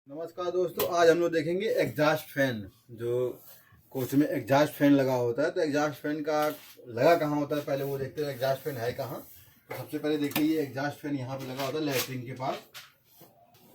नमस्कार दोस्तों, आज हम लोग देखेंगे एग्जॉस्ट फैन। जो कोच में एग्जॉस्ट फैन लगा होता है तो एग्जॉस्ट फैन का लगा कहाँ होता है, पहले वो देखते हैं एग्जॉस्ट फैन है कहाँ। तो सबसे पहले देखिए, ये एग्जॉस्ट फैन यहाँ पे लगा होता है लैट्रिन के पास।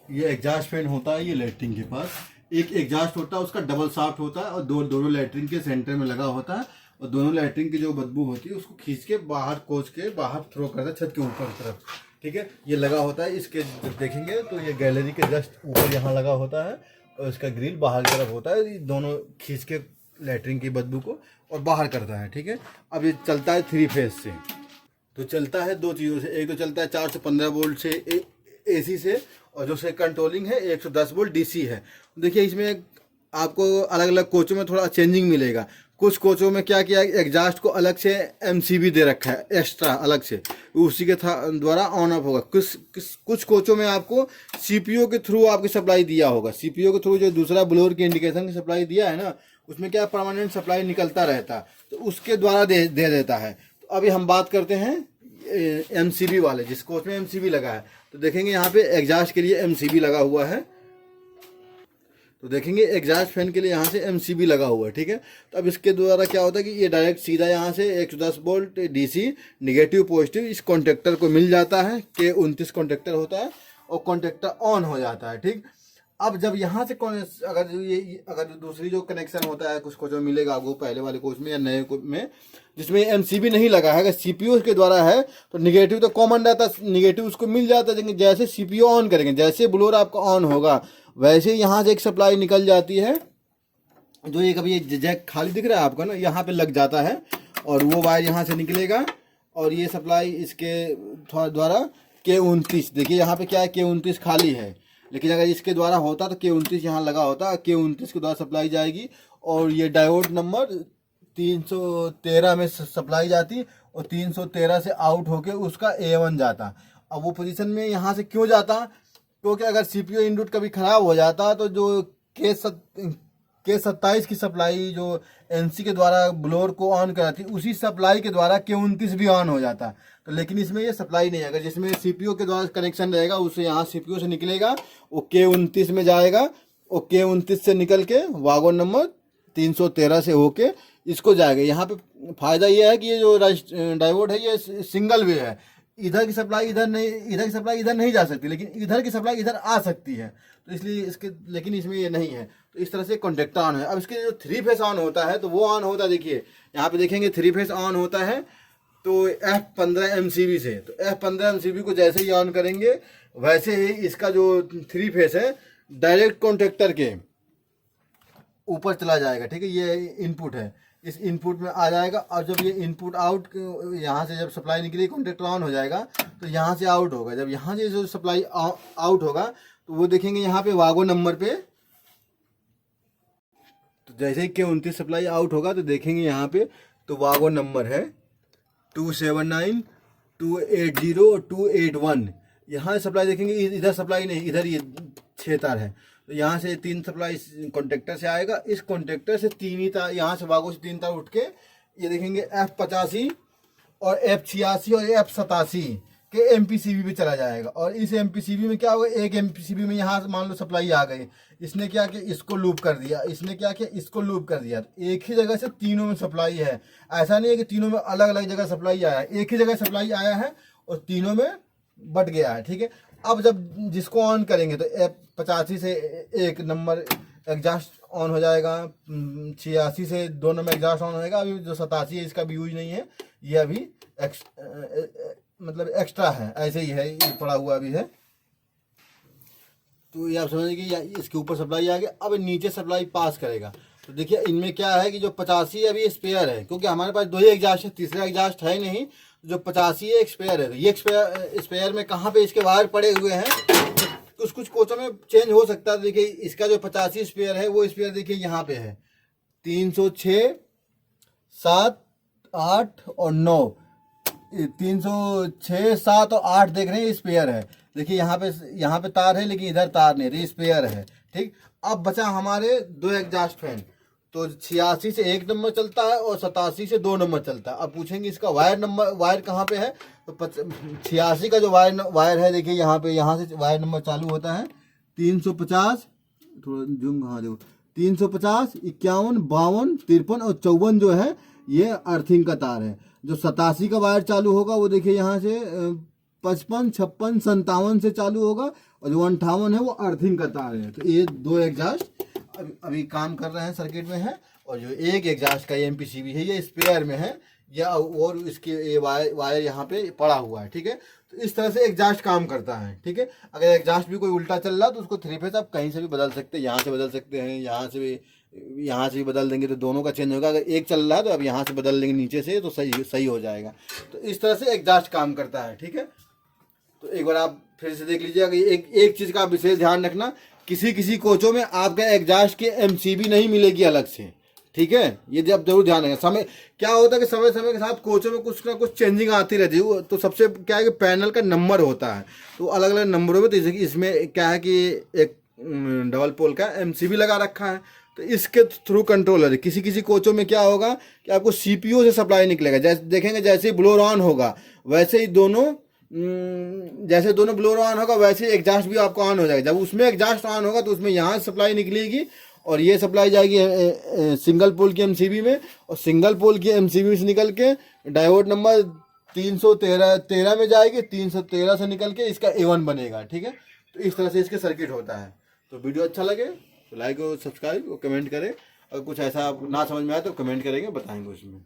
ये एग्जॉस्ट फैन होता है, ये लैट्रिन के पास एक एग्जॉस्ट होता है, उसका डबल शाफ्ट होता है और दोनों लैट्रिन के सेंटर में लगा होता है। और दोनों लैट्रिन की जो बदबू होती है उसको खींच के बाहर कोच के बाहर थ्रो करता है छत के ऊपर तरफ। ठीक है, ये लगा होता है। इसके जब देखेंगे तो ये गैलरी के जस्ट ऊपर यहाँ लगा होता है और इसका ग्रिल बाहर की तरफ होता है। ये दोनों खींच के लैट्रिन की बदबू को और बाहर करता है। ठीक है, अब ये चलता है 3 फेज से। तो चलता है दो चीज़ों से, एक तो चलता है 415 वोल्ट से एसी से, और जो से कंट्रोलिंग है 110 वोल्ट डीसी है। देखिए, इसमें आपको अलग अलग कोचों में थोड़ा चेंजिंग मिलेगा। कुछ कोचों में क्या किया, एग्जॉस्ट को अलग से एमसीबी दे रखा है एक्स्ट्रा अलग से, उसी के द्वारा ऑन ऑफ होगा। कुछ कोचों में आपको सीपीयू के थ्रू आपकी सप्लाई दिया होगा। सीपीयू के थ्रू जो दूसरा ब्लोअर की इंडिकेशन की सप्लाई दिया है ना, उसमें क्या परमानेंट सप्लाई निकलता रहता है, तो उसके द्वारा दे देता है। तो अभी हम बात करते हैं एमसीबी वाले, जिस कोच में एमसीबी लगा है। तो देखेंगे यहाँ पे एग्जॉस्ट के लिए एमसीबी लगा हुआ है। तो देखेंगे एग्जॉस्ट फैन के लिए यहाँ से एमसीबी लगा हुआ है। ठीक है, तो अब इसके द्वारा क्या होता है कि ये डायरेक्ट सीधा यहाँ से 110 वोल्ट डीसी नेगेटिव पॉजिटिव इस कॉन्टेक्टर को मिल जाता है। K29 कॉन्टेक्टर होता है और कॉन्टेक्टर ऑन हो जाता है। ठीक, अब जब यहाँ से अगर दूसरी जो कनेक्शन होता है कुछ कोच में मिलेगा आपको, पहले वाले कोच में या नए कोच में जिसमें एमसीबी नहीं लगा है, अगर सीपीयू के द्वारा है तो निगेटिव तो कॉमन रहता है, निगेटिव उसको मिल जाता है। जैसे सीपीयू ऑन करेंगे, जैसे ब्लोअर आपका ऑन होगा, वैसे यहाँ से एक सप्लाई निकल जाती है। जो एक अभी ये जैक खाली दिख रहा है आपको ना, यहाँ पे लग जाता है और वो वायर यहाँ से निकलेगा और ये सप्लाई इसके द्वारा K29, देखिए यहाँ पे क्या है, K29 खाली है, लेकिन अगर इसके द्वारा होता तो K29 यहाँ लगा होता, K29 के द्वारा सप्लाई जाएगी और ये डायोड नंबर 313 में सप्लाई जाती और 313 से आउट होके उसका A1 जाता। अब वो पोजीशन में यहाँ से क्यों जाता, क्योंकि अगर सीपीयू इनपुट कभी खराब हो जाता तो जो K27 की सप्लाई जो एनसी के द्वारा ब्लोअर को ऑन कराती, उसी सप्लाई के द्वारा K29 भी ऑन हो जाता। तो लेकिन इसमें ये सप्लाई नहीं है। अगर जिसमें सीपीयू के द्वारा कनेक्शन रहेगा, उससे यहाँ सीपीयू से निकलेगा, वो K29 में जाएगा और K29 से निकल के वागन नंबर 313 से होके इसको जाएगा। यहाँ पे फायदा ये है कि ये जो डायोड है ये सिंगल वे है, इधर की सप्लाई इधर नहीं, इधर की सप्लाई इधर नहीं जा सकती, लेकिन इधर की सप्लाई इधर आ सकती है। तो इसलिए इसके, लेकिन इसमें ये नहीं है। तो इस तरह से कॉन्टेक्टर ऑन है। अब इसके जो 3 फेस ऑन होता है तो वो ऑन होता है, देखिए यहाँ पे देखेंगे 3 फेस ऑन होता है तो F15 एमसीबी से। तो F15 एमसीबी को जैसे ही ऑन करेंगे वैसे ही इसका जो 3 फेस है डायरेक्ट कॉन्टेक्टर के ऊपर चला जाएगा। ठीक है, ये इनपुट है, इस इनपुट में आ जाएगा। और जब ये इनपुट आउट, यहाँ से जब सप्लाई निकली कॉन्टेक्टर ऑन हो जाएगा तो यहाँ से आउट होगा। जब यहाँ से जो सप्लाई आउट होगा तो वो देखेंगे यहाँ पे वागो नंबर पे। तो जैसे ही K29 सप्लाई आउट होगा तो देखेंगे यहाँ पे तो वागो नंबर है 279 280 और 281। यहाँ सप्लाई देखेंगे, इधर सप्लाई नहीं, इधर ये 6 तार है। तो यहाँ से 3 सप्लाई कॉन्टेक्टर से आएगा, इस कॉन्टेक्टर से 3 ही तार, यहाँ से वागो से 3 तार उठ के ये देखेंगे F85 और F86 और F87 के एमपीसीबी पे चला जाएगा। और इस एमपीसीबी में क्या होगा, एक एमपीसीबी में यहाँ मान लो सप्लाई आ गई, इसने क्या किया, इसको लूप कर दिया, इसने क्या किया, इसको लूप कर दिया। तो एक ही जगह से तीनों में सप्लाई है। ऐसा नहीं है कि तीनों में अलग अलग जगह सप्लाई आया है, एक ही जगह सप्लाई आया है और तीनों में बट गया है। ठीक है, अब जब जिसको ऑन करेंगे तो F85 से 1 नंबर एग्जॉस्ट ऑन हो जाएगा, 86 से 2 नंबर एग्जॉस्ट ऑन होएगा। अभी जो 87 है इसका भी यूज नहीं है, ये अभी मतलब एक्स्ट्रा है, ऐसे ही है, ये पड़ा हुआ भी है। तो ये आप समझिए कि इसके ऊपर सप्लाई आ गया, अब नीचे सप्लाई पास करेगा। तो देखिए इनमें क्या है कि जो 85 अभी स्पेयर है, क्योंकि हमारे पास 2 ही एग्जॉस्ट है, तीसरा एग्जॉस्ट है नहीं। जो 85 है एक स्पेयर है। ये स्पेयर में कहाँ पे इसके वायर पड़े हुए हैं, कुछ कुछ कोचों में चेंज हो सकता है। देखिए इसका जो 85 स्पेयर है वो स्पेयर देखिए यहाँ पे है 306, 7, 8 और 9, 306, 7 और 8 देख रहे हैं, स्पेयर है। देखिए यहाँ पे तार है लेकिन इधर तार नहीं, ये स्पेयर है। ठीक, अब बचा हमारे 2 एग्जॉस्ट फैन। तो 86 से 1 नंबर चलता है और 87 से 2 नंबर चलता है। अब पूछेंगे इसका वायर कहाँ पे है, तो 86 का जो वायर है देखिए यहाँ पे, यहाँ से वायर नंबर चालू होता है 350, थोड़ा जूम, हाँ देखो 350, 51, 52, 53 और 54 जो है ये अर्थिंग का तार है। जो 87 का वायर चालू होगा वो देखिए यहाँ से 55, 56, 57 से चालू होगा, और जो 58 है वो अर्थिंग का तार है। तो ये दो एग्जास्ट अभी काम कर रहे हैं, सर्किट में है। और जो एक एग्जास्ट का एमपीसीबी है ये स्पेयर में है, या और इसके ये वायर यहाँ पे पड़ा हुआ है, ठीक है। तो इस तरह से एग्जास्ट काम करता है, ठीक है। अगर एग्जास्ट भी कोई उल्टा चल रहा तो उसको 3 फेज आप कहीं से भी बदल सकते हैं, यहाँ से बदल सकते हैं, यहाँ से भी बदल देंगे तो दोनों का चेंज होगा। अगर एक चल रहा है तो अब यहाँ से बदल लेंगे नीचे से तो सही हो जाएगा। तो इस तरह से एग्जास्ट काम करता है, ठीक है। तो एक बार आप फिर से देख लीजिएगा। एक चीज़ का आप विशेष ध्यान रखना, किसी कोचों में आपका एग्जास्ट के एमसीबी नहीं मिलेगी अलग से, ठीक है। ये जब जरूर ध्यान रखें। समय क्या होता है कि समय समय के साथ कोचों में कुछ ना कुछ चेंजिंग आती रहती है। तो सबसे क्या है कि पैनल का नंबर होता है, तो अलग अलग नंबरों में, तो जैसे कि इसमें क्या है कि एक डबल पोल का एमसीबी लगा रखा है, तो इसके थ्रू कंट्रोलर है। किसी कोचों में क्या होगा कि आपको सीपीयू से सप्लाई निकलेगा। जैसे देखेंगे जैसे ही ब्लोअर ऑन होगा वैसे ही जैसे दोनों ब्लोअर ऑन होगा वैसे ही एग्जास्ट भी आपको ऑन हो जाएगा। जब उसमें एग्जास्ट ऑन होगा तो उसमें यहाँ सप्लाई निकलेगी और ये सप्लाई जाएगी सिंगल पोल की एमसीबी में, और सिंगल पोल की एमसीबी से निकल के डायोड नंबर 313 में जाएगी, 313 से निकल के इसका A1 बनेगा, ठीक है। तो इस तरह से इसके सर्किट होता है। तो वीडियो अच्छा लगे तो लाइक और सब्सक्राइब और कमेंट करें। अगर कुछ ऐसा ना समझ में आए तो कमेंट करेंगे, बताएंगे उसमें।